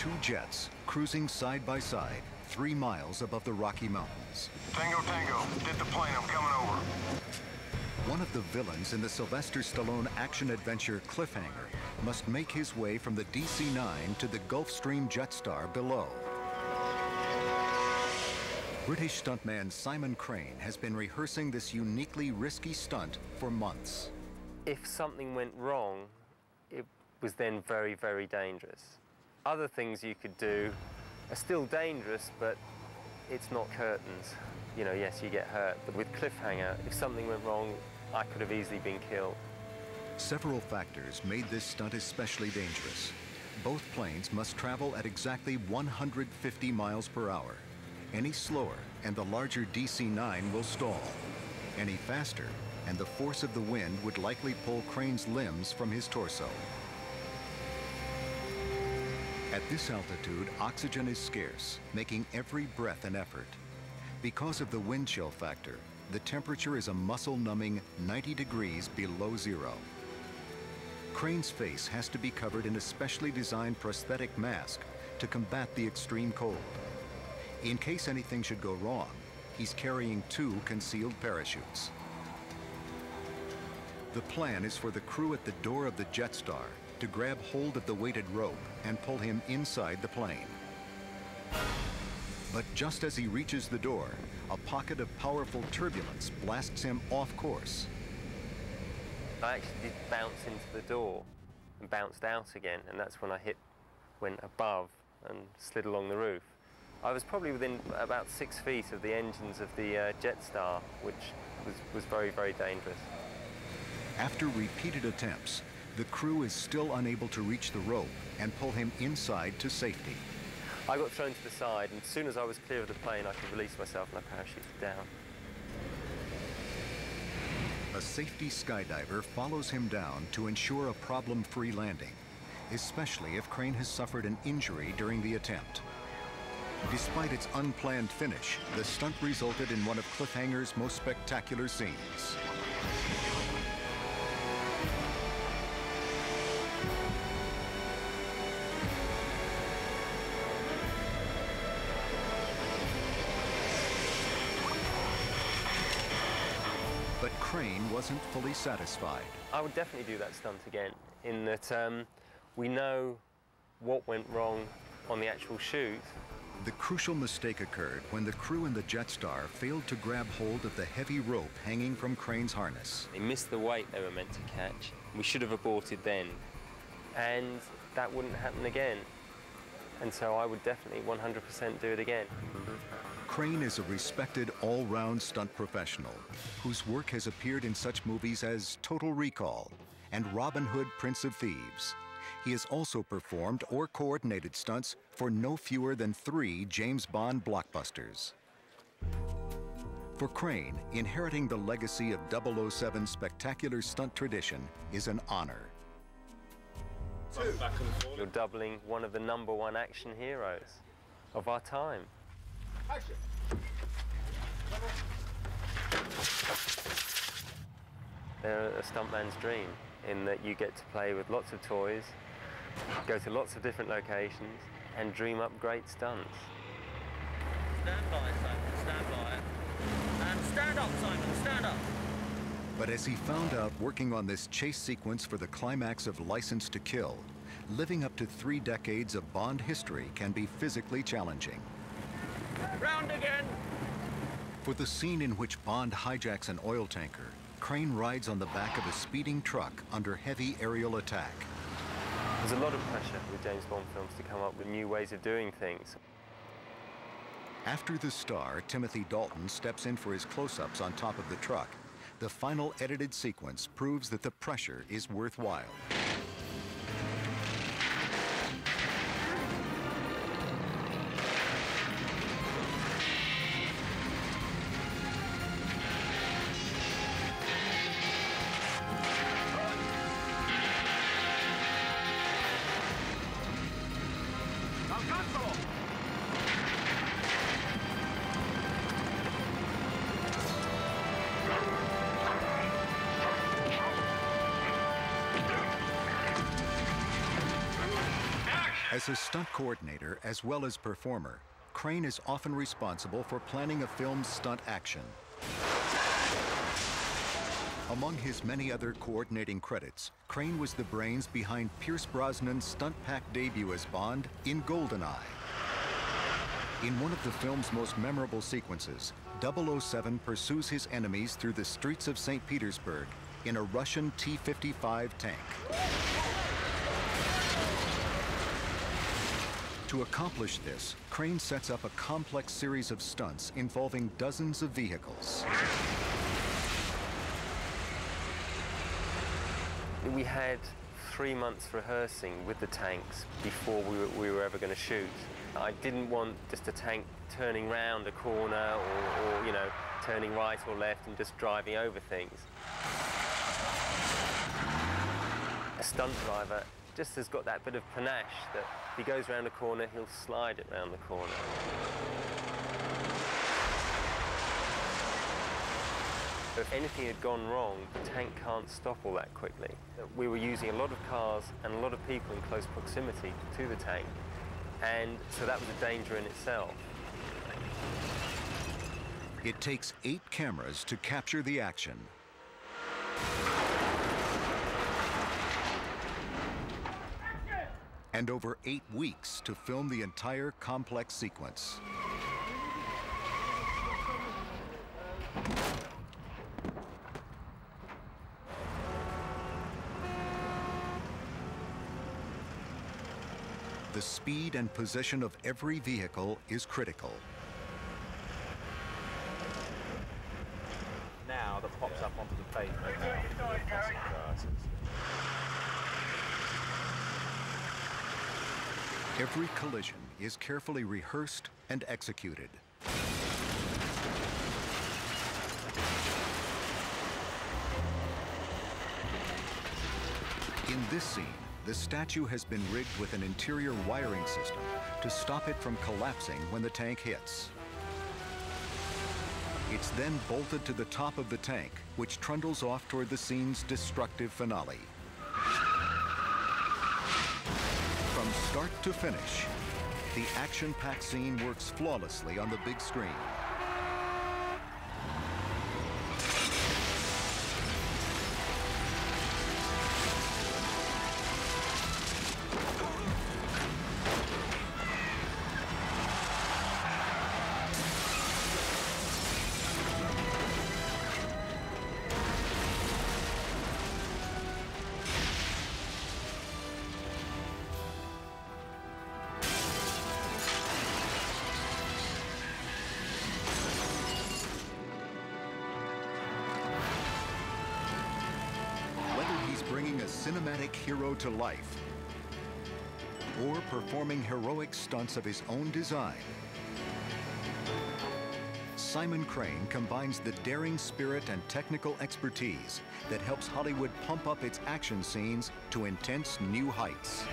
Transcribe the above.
two jets cruising side by side 3 miles above the Rocky Mountains. Tango, Tango, get the plane, I'm coming over. One of the villains in the Sylvester Stallone action-adventure Cliffhanger must make his way from the DC-9 to the Gulfstream Jetstar below. British stuntman Symon Kraëyn has been rehearsing this uniquely risky stunt for months. If something went wrong, it was then very, very dangerous. Other things you could do are still dangerous, but it's not curtains. You know, yes, you get hurt, but with Cliffhanger, if something went wrong, I could have easily been killed. Several factors made this stunt especially dangerous. Both planes must travel at exactly 150 miles per hour. Any slower, and the larger DC-9 will stall. Any faster, and the force of the wind would likely pull Kraëyn's limbs from his torso. At this altitude, oxygen is scarce, making every breath an effort. Because of the wind chill factor, the temperature is a muscle-numbing 90 degrees below zero. Kraëyn's face has to be covered in a specially designed prosthetic mask to combat the extreme cold. In case anything should go wrong, he's carrying 2 concealed parachutes. The plan is for the crew at the door of the Jetstar to grab hold of the weighted rope and pull him inside the plane. But just as he reaches the door, a pocket of powerful turbulence blasts him off course. I actually did bounce into the door and bounced out again, and that's when I went above and slid along the roof. I was probably within about 6 feet of the engines of the Jetstar, which was very, very dangerous. After repeated attempts, the crew is still unable to reach the rope and pull him inside to safety. I got thrown to the side, and as soon as I was clear of the plane, I could release myself and I parachuted down. A safety skydiver follows him down to ensure a problem-free landing, especially if Kraëyn has suffered an injury during the attempt. Despite its unplanned finish, the stunt resulted in one of Cliffhanger's most spectacular scenes. But Kraëyn wasn't fully satisfied. I would definitely do that stunt again, in that we know what went wrong on the actual shoot. The crucial mistake occurred when the crew in the Jetstar failed to grab hold of the heavy rope hanging from Kraëyn's harness. They missed the weight they were meant to catch. We should have aborted then, and that wouldn't happen again. And so I would definitely 100% do it again. Kraëyn is a respected all-round stunt professional whose work has appeared in such movies as Total Recall and Robin Hood, Prince of Thieves. He has also performed or coordinated stunts for no fewer than 3 James Bond blockbusters. For Kraëyn, inheriting the legacy of 007's spectacular stunt tradition is an honor. You're doubling one of the #1 action heroes of our time. Action. They're a stuntman's dream, in that you get to play with lots of toys, go to lots of different locations, and dream up great stunts. Stand by, Simon, stand by. And stand up, Simon, stand up. But as he found out working on this chase sequence for the climax of License to Kill, living up to 3 decades of Bond history can be physically challenging. Round again. For the scene in which Bond hijacks an oil tanker, Kraëyn rides on the back of a speeding truck under heavy aerial attack. There's a lot of pressure with James Bond films to come up with new ways of doing things. After the star, Timothy Dalton, steps in for his close-ups on top of the truck, the final edited sequence proves that the pressure is worthwhile. As a stunt coordinator as well as performer, Kraëyn is often responsible for planning a film's stunt action. Among his many other coordinating credits, Kraëyn was the brains behind Pierce Brosnan's stunt-packed debut as Bond in GoldenEye. In one of the film's most memorable sequences, 007 pursues his enemies through the streets of St. Petersburg in a Russian T-55 tank. To accomplish this, Kraëyn sets up a complex series of stunts involving dozens of vehicles. We had 3 months rehearsing with the tanks before we were ever going to shoot. I didn't want just a tank turning round a corner or you know, turning right or left and just driving over things. A stunt driver just has got that bit of panache that if he goes round a corner, he'll slide it round the corner. If anything had gone wrong, the tank can't stop all that quickly. We were using a lot of cars and a lot of people in close proximity to the tank, and so that was a danger in itself. It takes 8 cameras to capture the action. And over 8 weeks to film the entire complex sequence. The speed and position of every vehicle is critical. Now that pops up onto the pavement now. Every collision is carefully rehearsed and executed. In this scene, the statue has been rigged with an interior wiring system to stop it from collapsing when the tank hits. It's then bolted to the top of the tank, which trundles off toward the scene's destructive finale. From start to finish, the action-packed scene works flawlessly on the big screen. Bringing a cinematic hero to life, or performing heroic stunts of his own design, Sаймон Краэйн combines the daring spirit and technical expertise that helps Hollywood pump up its action scenes to intense new heights.